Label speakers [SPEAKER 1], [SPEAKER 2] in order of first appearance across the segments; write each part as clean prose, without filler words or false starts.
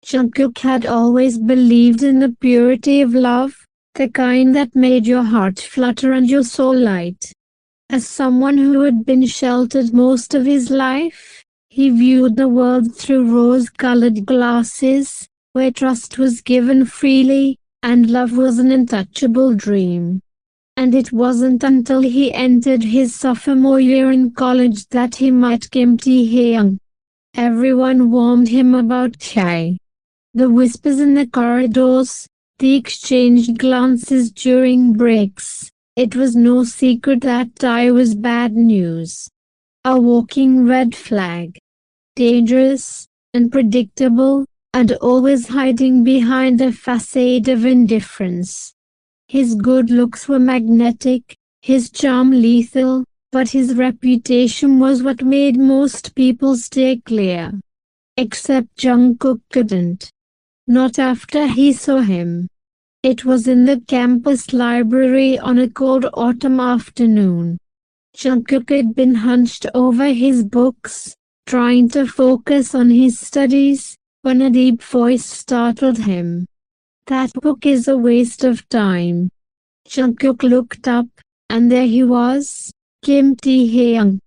[SPEAKER 1] Jungkook had always believed in the purity of love, the kind that made your heart flutter and your soul light. As someone who had been sheltered most of his life, he viewed the world through rose-colored glasses, where trust was given freely, and love was an untouchable dream. And it wasn't until he entered his sophomore year in college that he met Kim Taehyung. Everyone warned him about Tae. The whispers in the corridors, the exchanged glances during breaks. It was no secret that Tae was bad news. A walking red flag. Dangerous, unpredictable, and always hiding behind a facade of indifference. His good looks were magnetic, his charm lethal, but his reputation was what made most people stay clear. Except Jungkook couldn't. Not after he saw him. It was in the campus library on a cold autumn afternoon. Jungkook had been hunched over his books, trying to focus on his studies, when a deep voice startled him. "That book is a waste of time." Jungkook looked up, and there he was, Kim Taehyung,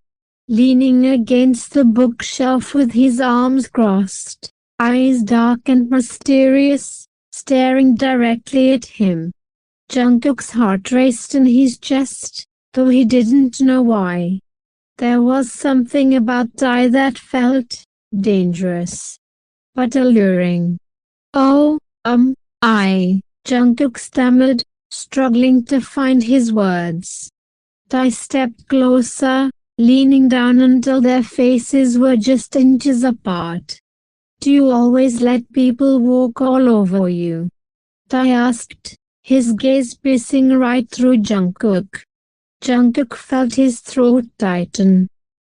[SPEAKER 1] leaning against the bookshelf with his arms crossed, eyes dark and mysterious, staring directly at him. Jungkook's heart raced in his chest, though he didn't know why. There was something about Tae that felt dangerous, but alluring. "Oh, Jungkook stammered, struggling to find his words. Tae stepped closer, leaning down until their faces were just inches apart. "Do you always let people walk all over you?" Tae asked, his gaze piercing right through Jungkook. Jungkook felt his throat tighten.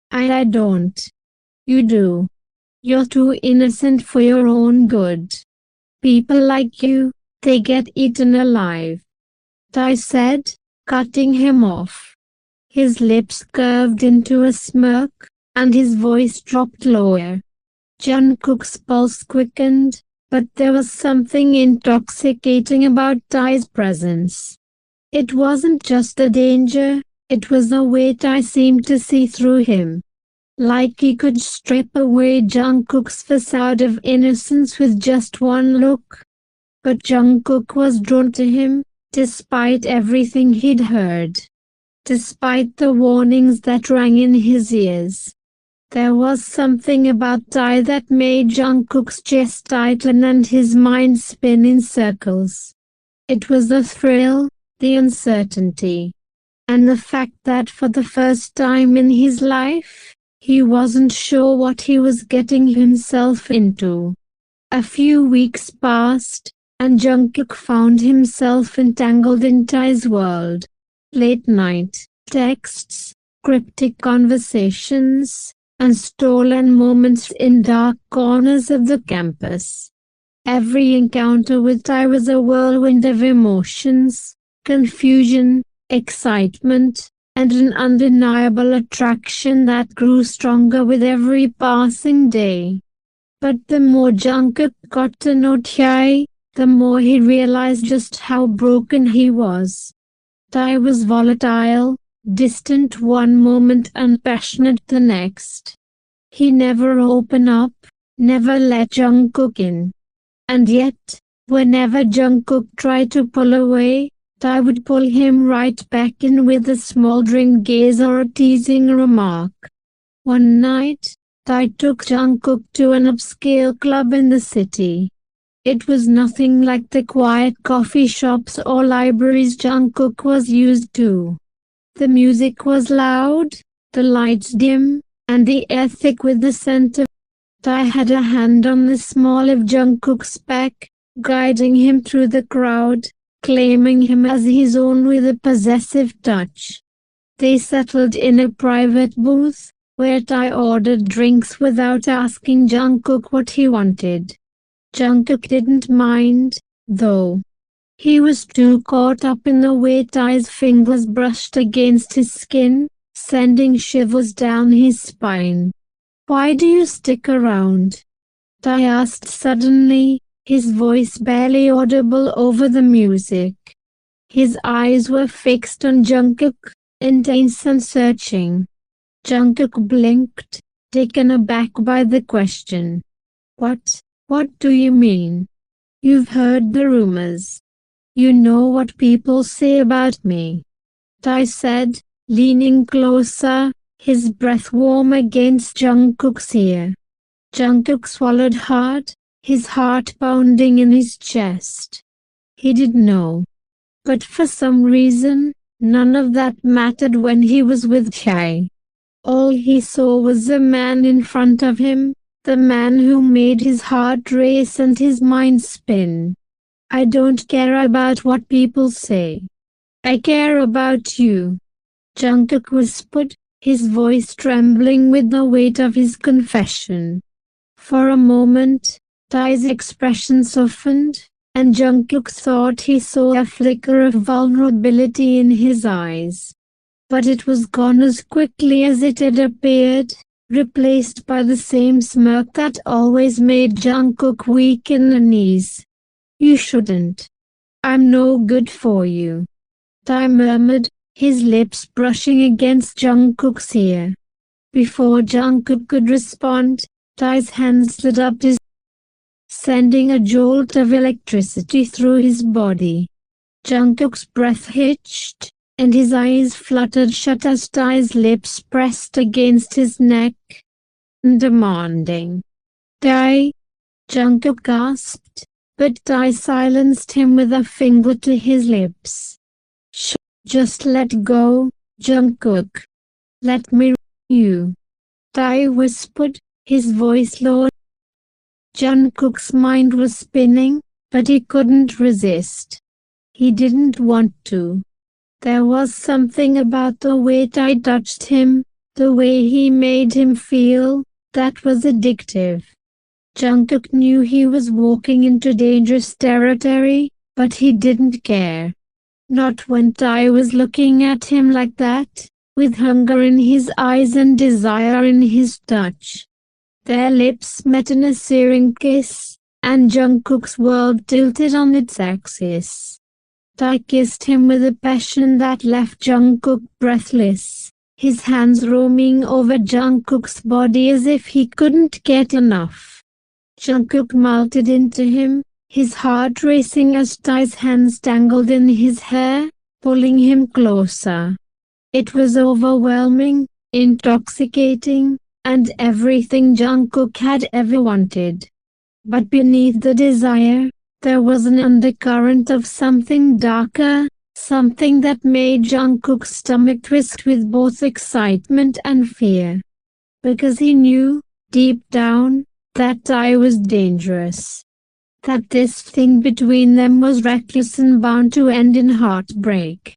[SPEAKER 1] I don't. "You do. You're too innocent for your own good. People like you, they get eaten alive," Tae said, cutting him off. His lips curved into a smirk, and his voice dropped lower. Jungkook's pulse quickened, but there was something intoxicating about Tae's presence. It wasn't just the danger, it was the way Tae seemed to see through him. Like he could strip away Jungkook's facade of innocence with just one look. But Jungkook was drawn to him, despite everything he'd heard. Despite the warnings that rang in his ears. There was something about Tae that made Jungkook's chest tighten and his mind spin in circles. It was the thrill, the uncertainty, and the fact that for the first time in his life, he wasn't sure what he was getting himself into. A few weeks passed, and Jungkook found himself entangled in Tae's world. Late night texts, cryptic conversations, and stolen moments in dark corners of the campus. Every encounter with Tae was a whirlwind of emotions, confusion, excitement, and an undeniable attraction that grew stronger with every passing day. But the more Jungkook got to know Tae, the more he realized just how broken he was. Tae was volatile, distant one moment and passionate the next. He never opened up, never let Jungkook in. And yet, whenever Jungkook tried to pull away, Tae would pull him right back in with a smoldering gaze or a teasing remark. One night, Tae took Jungkook to an upscale club in the city. It was nothing like the quiet coffee shops or libraries Jungkook was used to. The music was loud, the lights dim, and the air thick with the scent of. Tae had a hand on the small of Jungkook's back, guiding him through the crowd, claiming him as his own with a possessive touch. They settled in a private booth, where Tae ordered drinks without asking Jungkook what he wanted. Jungkook didn't mind, though. He was too caught up in the way Tae's fingers brushed against his skin, sending shivers down his spine. "Why do you stick around?" Tae asked suddenly, his voice barely audible over the music. His eyes were fixed on Jungkook, intense and searching. Jungkook blinked, taken aback by the question. What do you mean? You've heard the rumors. You know what people say about me. Tae said, leaning closer, his breath warm against Jungkook's ear. Jungkook swallowed hard, his heart pounding in his chest. He didn't know. But for some reason, none of that mattered when he was with Tae. All he saw was the man in front of him, the man who made his heart race and his mind spin. I don't care about what people say. I care about you, Jungkook whispered, his voice trembling with the weight of his confession. For a moment, Tae's expression softened, and Jungkook thought he saw a flicker of vulnerability in his eyes. But it was gone as quickly as it had appeared, replaced by the same smirk that always made Jungkook weak in the knees. You shouldn't. I'm no good for you, Tae murmured, his lips brushing against Jungkook's ear. Before Jungkook could respond, Tae's hand slid up his, sending a jolt of electricity through his body. Jungkook's breath hitched, and his eyes fluttered shut as Tae's lips pressed against his neck, demanding. Tae, Jungkook gasped, but Tae silenced him with a finger to his lips. Shh, just let go, Jungkook. Let me you, Tae whispered, his voice low. Jungkook's mind was spinning, but he couldn't resist. He didn't want to. There was something about the way Tae touched him, the way he made him feel, that was addictive. Jungkook knew he was walking into dangerous territory, but he didn't care. Not when Tae was looking at him like that, with hunger in his eyes and desire in his touch. Their lips met in a searing kiss, and Jungkook's world tilted on its axis. Tae kissed him with a passion that left Jungkook breathless, his hands roaming over Jungkook's body as if he couldn't get enough. Jungkook melted into him, his heart racing as Tae's hands tangled in his hair, pulling him closer. It was overwhelming, intoxicating, and everything Jungkook had ever wanted. But beneath the desire, there was an undercurrent of something darker, something that made Jungkook's stomach twist with both excitement and fear. Because he knew, deep down, that Tae was dangerous. That this thing between them was reckless and bound to end in heartbreak.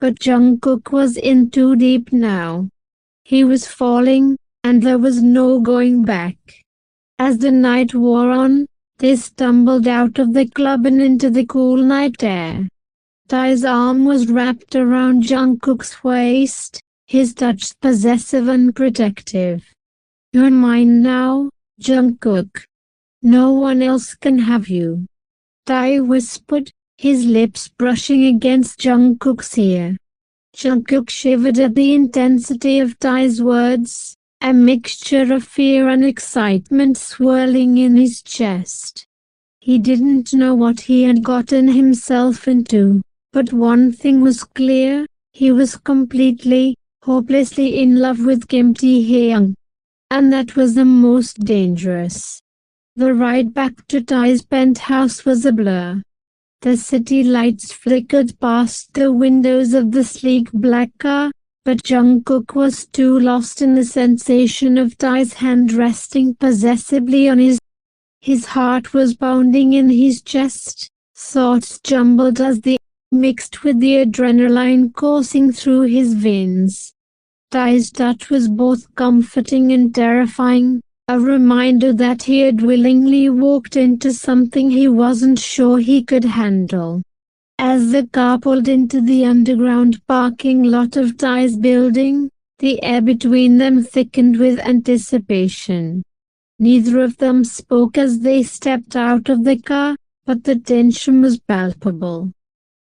[SPEAKER 1] But Jungkook was in too deep now. He was falling, and there was no going back. As the night wore on, they stumbled out of the club and into the cool night air. Tae's arm was wrapped around Jungkook's waist, his touch possessive and protective. You're mine now, Jungkook. No one else can have you, Tae whispered, his lips brushing against Jungkook's ear. Jungkook shivered at the intensity of Tae's words, a mixture of fear and excitement swirling in his chest. He didn't know what he had gotten himself into, but one thing was clear, he was completely, hopelessly in love with Kim Taehyung. And that was the most dangerous. The ride back to Tae's penthouse was a blur. The city lights flickered past the windows of the sleek black car, but Jungkook was too lost in the sensation of Tae's hand resting possessively on his. His heart was pounding in his chest, thoughts jumbled as they mixed with the adrenaline coursing through his veins. Tae's touch was both comforting and terrifying, a reminder that he had willingly walked into something he wasn't sure he could handle. As the car pulled into the underground parking lot of Tae's building, the air between them thickened with anticipation. Neither of them spoke as they stepped out of the car, but the tension was palpable.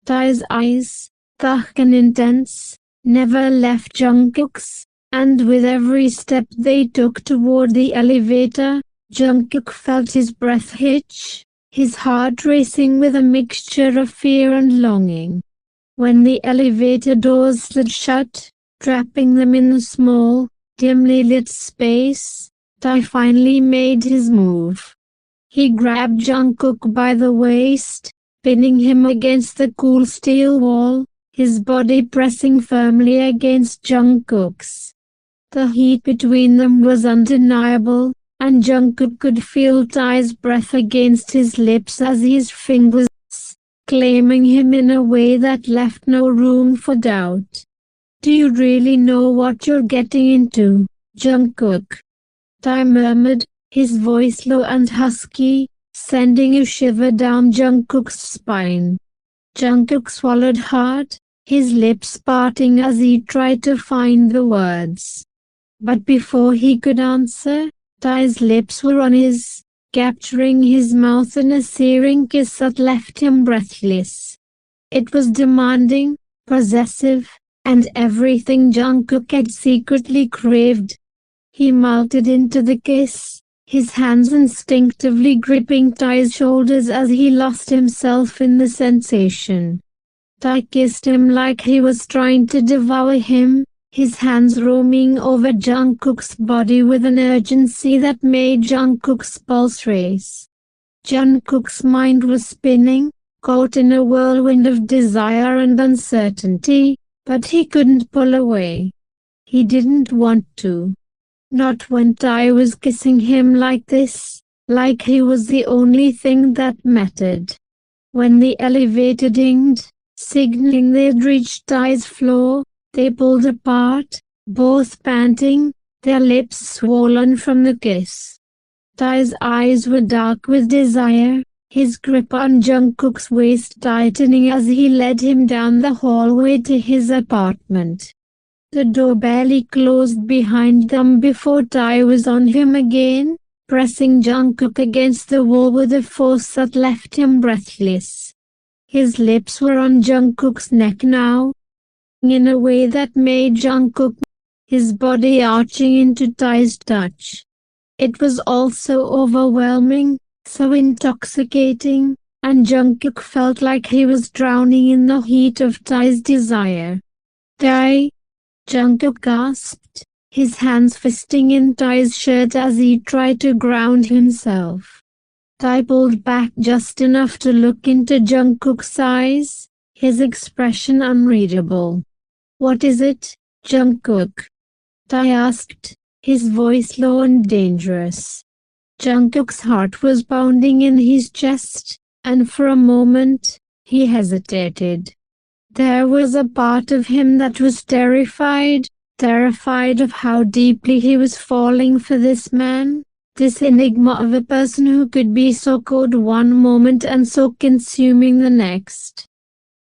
[SPEAKER 1] Tae's eyes, dark and intense, never left Jungkook's, and with every step they took toward the elevator, Jungkook felt his breath hitch, his heart racing with a mixture of fear and longing. When the elevator doors slid shut, trapping them in the small, dimly lit space, Tae finally made his move. He grabbed Jungkook by the waist, pinning him against the cool steel wall, his body pressing firmly against Jungkook's. The heat between them was undeniable, and Jungkook could feel Tae's breath against his lips as his fingers claiming him in a way that left no room for doubt. "Do you really know what you're getting into, Jungkook?" Tae murmured, his voice low and husky, sending a shiver down Jungkook's spine. Jungkook swallowed hard, his lips parting as he tried to find the words. But before he could answer, Tae's lips were on his, capturing his mouth in a searing kiss that left him breathless. It was demanding, possessive, and everything Jungkook had secretly craved. He melted into the kiss, his hands instinctively gripping Tae's shoulders as he lost himself in the sensation. Tae kissed him like he was trying to devour him, his hands roaming over Jungkook's body with an urgency that made Jungkook's pulse race. Jungkook's mind was spinning, caught in a whirlwind of desire and uncertainty, but he couldn't pull away. He didn't want to. Not when Tae was kissing him like this, like he was the only thing that mattered. When the elevator dinged, signaling they'd reached Tae's floor, they pulled apart, both panting, their lips swollen from the kiss. Tae's eyes were dark with desire, his grip on Jungkook's waist tightening as he led him down the hallway to his apartment. The door barely closed behind them before Tae was on him again, pressing Jungkook against the wall with a force that left him breathless. His lips were on Jungkook's neck now, in a way that made Jungkook, his body arching into Tae's touch. It was all so overwhelming, so intoxicating, and Jungkook felt like he was drowning in the heat of Tae's desire. "Tae!" Jungkook gasped, his hands fisting in Tae's shirt as he tried to ground himself. Tae pulled back just enough to look into Jungkook's eyes, his expression unreadable. "What is it, Jungkook?" Tae asked, his voice low and dangerous. Jungkook's heart was pounding in his chest, and for a moment, he hesitated. There was a part of him that was terrified of how deeply he was falling for this man, this enigma of a person who could be so cold one moment and so consuming the next.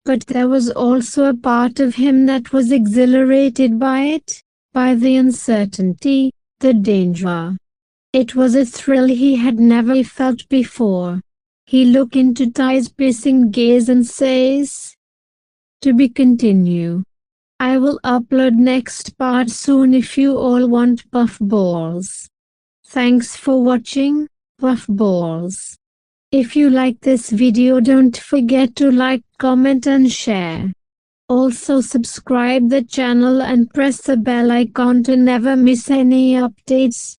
[SPEAKER 1] But there was also a part of him that was exhilarated by it, by the uncertainty, the danger. It was a thrill he had never felt before. He looked into Tae's piercing gaze and says, "To be continued. I will upload next part soon if you all want puffballs. Thanks for watching, puffballs. If you like this video, don't forget to like, comment and share. Also subscribe the channel and press the bell icon to never miss any updates.